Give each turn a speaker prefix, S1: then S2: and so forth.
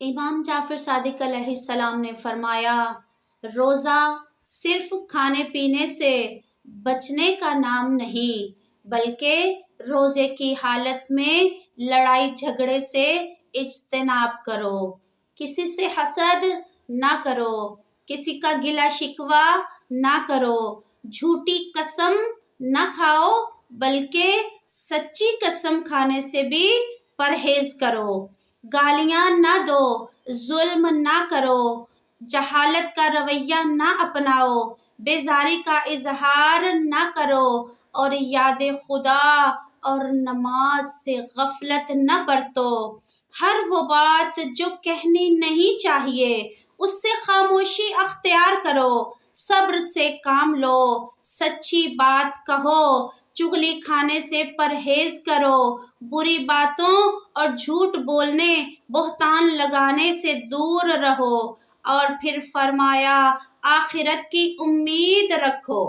S1: امام جعفر صادق علیہ السلام نے فرمایا، روزہ صرف کھانے پینے سے بچنے کا نام نہیں، بلکہ روزے کی حالت میں لڑائی جھگڑے سے اجتناب کرو، کسی سے حسد نہ کرو، کسی کا گلہ شکوہ نہ کرو، جھوٹی قسم نہ کھاؤ بلکہ سچی قسم کھانے سے بھی پرہیز کرو، گالیاں نہ دو، ظلم نہ کرو، جہالت کا رویہ نہ اپناؤ، بیزاری کا اظہار نہ کرو، اور یاد خدا اور نماز سے غفلت نہ برتو۔ ہر وہ بات جو کہنی نہیں چاہیے اس سے خاموشی اختیار کرو، صبر سے کام لو، سچی بات کہو، چغلی کھانے سے پرہیز کرو، بری باتوں اور جھوٹ بولنے، بہتان لگانے سے دور رہو، اور پھر فرمایا آخرت کی امید رکھو۔